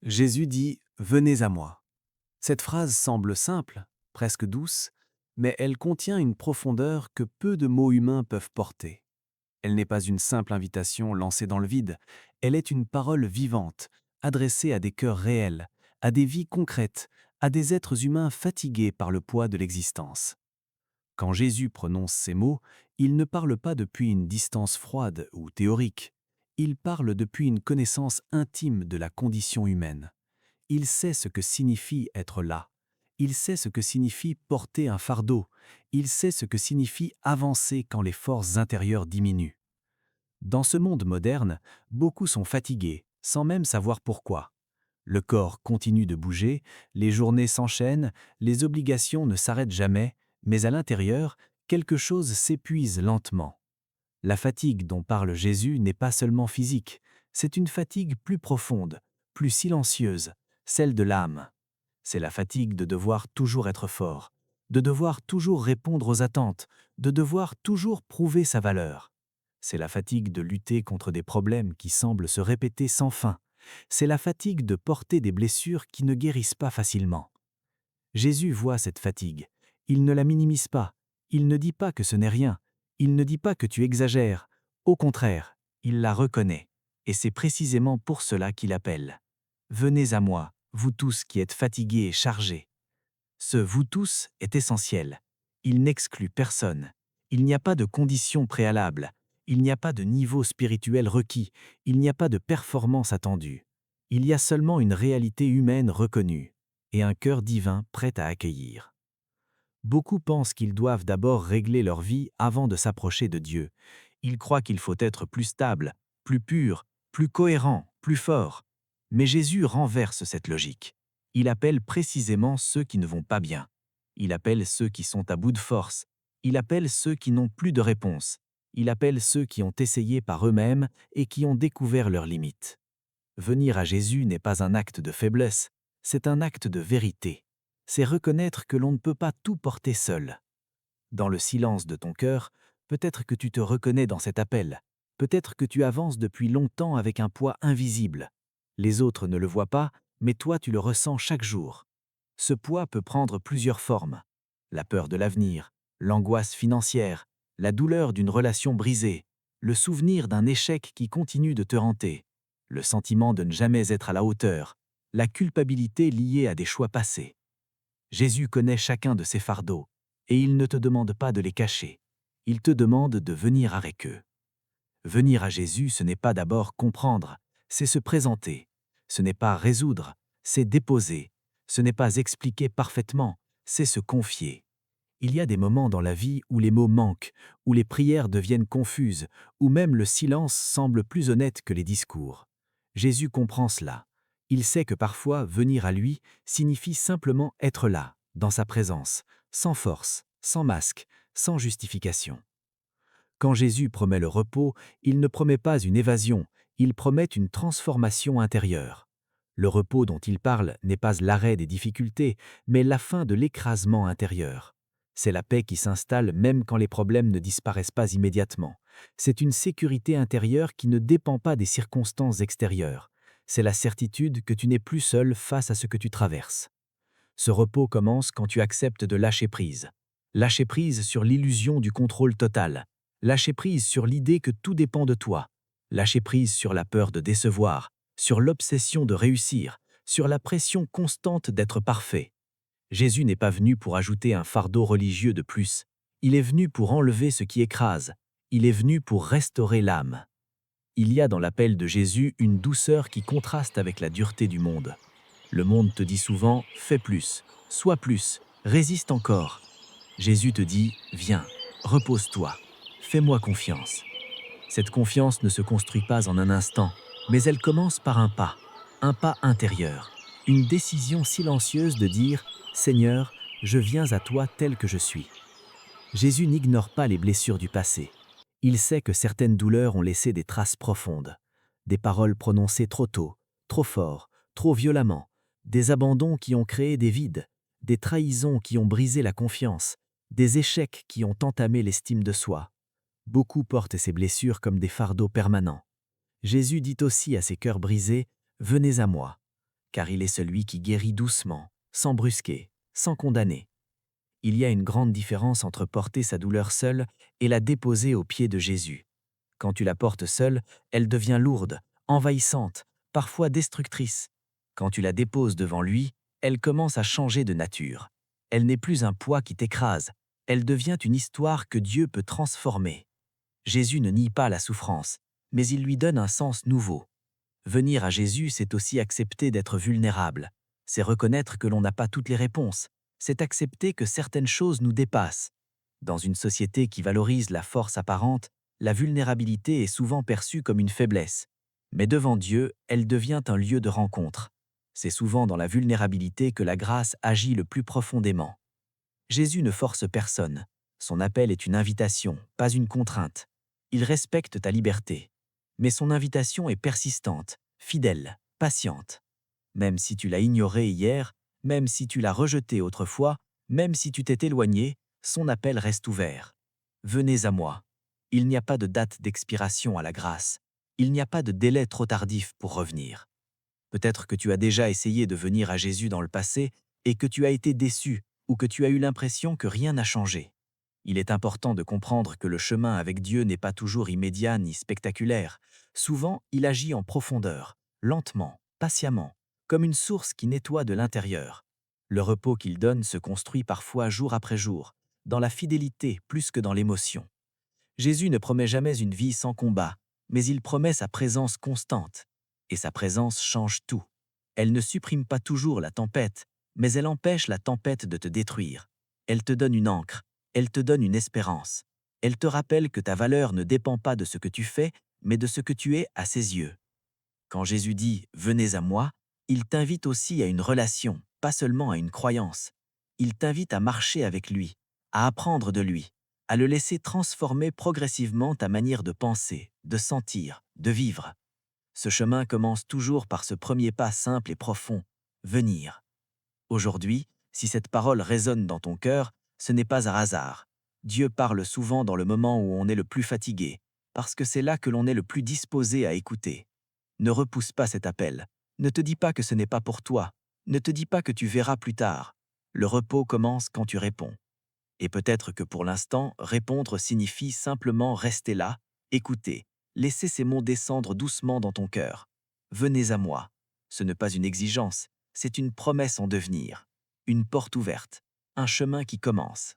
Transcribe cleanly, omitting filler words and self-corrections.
Jésus dit « Venez à moi ». Cette phrase semble simple, presque douce, mais elle contient une profondeur que peu de mots humains peuvent porter. Elle n'est pas une simple invitation lancée dans le vide, elle est une parole vivante, adressée à des cœurs réels, à des vies concrètes, à des êtres humains fatigués par le poids de l'existence. Quand Jésus prononce ces mots, il ne parle pas depuis une distance froide ou théorique, il parle depuis une connaissance intime de la condition humaine. Il sait ce que signifie être là. Il sait ce que signifie porter un fardeau. Il sait ce que signifie avancer quand les forces intérieures diminuent. Dans ce monde moderne, beaucoup sont fatigués, sans même savoir pourquoi. Le corps continue de bouger, les journées s'enchaînent, les obligations ne s'arrêtent jamais, mais à l'intérieur, quelque chose s'épuise lentement. La fatigue dont parle Jésus n'est pas seulement physique, c'est une fatigue plus profonde, plus silencieuse, celle de l'âme. C'est la fatigue de devoir toujours être fort, de devoir toujours répondre aux attentes, de devoir toujours prouver sa valeur. C'est la fatigue de lutter contre des problèmes qui semblent se répéter sans fin. C'est la fatigue de porter des blessures qui ne guérissent pas facilement. Jésus voit cette fatigue. Il ne la minimise pas. Il ne dit pas que ce n'est rien. Il ne dit pas que tu exagères. Au contraire, il la reconnaît. Et c'est précisément pour cela qu'il appelle. Venez à moi, vous tous qui êtes fatigués et chargés. Ce vous tous est essentiel. Il n'exclut personne. Il n'y a pas de conditions préalables. Il n'y a pas de niveau spirituel requis. Il n'y a pas de performance attendue. Il y a seulement une réalité humaine reconnue et un cœur divin prêt à accueillir. Beaucoup pensent qu'ils doivent d'abord régler leur vie avant de s'approcher de Dieu. Ils croient qu'il faut être plus stable, plus pur, plus cohérent, plus fort. Mais Jésus renverse cette logique. Il appelle précisément ceux qui ne vont pas bien. Il appelle ceux qui sont à bout de force. Il appelle ceux qui n'ont plus de réponse. Il appelle ceux qui ont essayé par eux-mêmes et qui ont découvert leurs limites. Venir à Jésus n'est pas un acte de faiblesse, c'est un acte de vérité. C'est reconnaître que l'on ne peut pas tout porter seul. Dans le silence de ton cœur, peut-être que tu te reconnais dans cet appel. Peut-être que tu avances depuis longtemps avec un poids invisible. Les autres ne le voient pas, mais toi tu le ressens chaque jour. Ce poids peut prendre plusieurs formes. La peur de l'avenir, l'angoisse financière, la douleur d'une relation brisée, le souvenir d'un échec qui continue de te hanter, le sentiment de ne jamais être à la hauteur, la culpabilité liée à des choix passés. Jésus connaît chacun de ces fardeaux, et il ne te demande pas de les cacher. Il te demande de venir avec eux. Venir à Jésus, ce n'est pas d'abord comprendre, c'est se présenter. Ce n'est pas résoudre, c'est déposer. Ce n'est pas expliquer parfaitement, c'est se confier. Il y a des moments dans la vie où les mots manquent, où les prières deviennent confuses, où même le silence semble plus honnête que les discours. Jésus comprend cela. Il sait que parfois venir à lui signifie simplement être là, dans sa présence, sans force, sans masque, sans justification. Quand Jésus promet le repos, il ne promet pas une évasion, il promet une transformation intérieure. Le repos dont il parle n'est pas l'arrêt des difficultés, mais la fin de l'écrasement intérieur. C'est la paix qui s'installe même quand les problèmes ne disparaissent pas immédiatement. C'est une sécurité intérieure qui ne dépend pas des circonstances extérieures. C'est la certitude que tu n'es plus seul face à ce que tu traverses. Ce repos commence quand tu acceptes de lâcher prise. Lâcher prise sur l'illusion du contrôle total. Lâcher prise sur l'idée que tout dépend de toi. Lâcher prise sur la peur de décevoir, sur l'obsession de réussir, sur la pression constante d'être parfait. Jésus n'est pas venu pour ajouter un fardeau religieux de plus. Il est venu pour enlever ce qui écrase. Il est venu pour restaurer l'âme. Il y a dans l'appel de Jésus une douceur qui contraste avec la dureté du monde. Le monde te dit souvent « fais plus, sois plus, résiste encore ». Jésus te dit « viens, repose-toi, fais-moi confiance ». Cette confiance ne se construit pas en un instant, mais elle commence par un pas intérieur, une décision silencieuse de dire « Seigneur, je viens à toi tel que je suis ». Jésus n'ignore pas les blessures du passé. Il sait que certaines douleurs ont laissé des traces profondes, des paroles prononcées trop tôt, trop fort, trop violemment, des abandons qui ont créé des vides, des trahisons qui ont brisé la confiance, des échecs qui ont entamé l'estime de soi. Beaucoup portent ces blessures comme des fardeaux permanents. Jésus dit aussi à ces cœurs brisés « Venez à moi ». car il est celui qui guérit doucement, sans brusquer, sans condamner. Il y a une grande différence entre porter sa douleur seule et la déposer aux pieds de Jésus. Quand tu la portes seule, elle devient lourde, envahissante, parfois destructrice. Quand tu la déposes devant lui, elle commence à changer de nature. Elle n'est plus un poids qui t'écrase, elle devient une histoire que Dieu peut transformer. Jésus ne nie pas la souffrance, mais il lui donne un sens nouveau. Venir à Jésus, c'est aussi accepter d'être vulnérable. C'est reconnaître que l'on n'a pas toutes les réponses. C'est accepter que certaines choses nous dépassent. Dans une société qui valorise la force apparente, la vulnérabilité est souvent perçue comme une faiblesse. Mais devant Dieu, elle devient un lieu de rencontre. C'est souvent dans la vulnérabilité que la grâce agit le plus profondément. Jésus ne force personne. Son appel est une invitation, pas une contrainte. Il respecte ta liberté. Mais son invitation est persistante, fidèle, patiente. Même si tu l'as ignoré hier, même si tu l'as rejeté autrefois, même si tu t'es éloigné, son appel reste ouvert. Venez à moi. Il n'y a pas de date d'expiration à la grâce. Il n'y a pas de délai trop tardif pour revenir. Peut-être que tu as déjà essayé de venir à Jésus dans le passé et que tu as été déçu ou que tu as eu l'impression que rien n'a changé. Il est important de comprendre que le chemin avec Dieu n'est pas toujours immédiat ni spectaculaire. Souvent, il agit en profondeur, lentement, patiemment, comme une source qui nettoie de l'intérieur. Le repos qu'il donne se construit parfois jour après jour, dans la fidélité plus que dans l'émotion. Jésus ne promet jamais une vie sans combat, mais il promet sa présence constante. Et sa présence change tout. Elle ne supprime pas toujours la tempête, mais elle empêche la tempête de te détruire. Elle te donne une ancre, elle te donne une espérance. Elle te rappelle que ta valeur ne dépend pas de ce que tu fais, mais de ce que tu es à ses yeux. Quand Jésus dit « Venez à moi », il t'invite aussi à une relation, pas seulement à une croyance. Il t'invite à marcher avec lui, à apprendre de lui, à le laisser transformer progressivement ta manière de penser, de sentir, de vivre. Ce chemin commence toujours par ce premier pas simple et profond, venir. Aujourd'hui, si cette parole résonne dans ton cœur, ce n'est pas un hasard. Dieu parle souvent dans le moment où on est le plus fatigué, parce que c'est là que l'on est le plus disposé à écouter. Ne repousse pas cet appel. Ne te dis pas que ce n'est pas pour toi. Ne te dis pas que tu verras plus tard. Le repos commence quand tu réponds. Et peut-être que pour l'instant, répondre signifie simplement rester là, écouter, laisser ces mots descendre doucement dans ton cœur. Venez à moi. Ce n'est pas une exigence, c'est une promesse en devenir. Une porte ouverte, un chemin qui commence.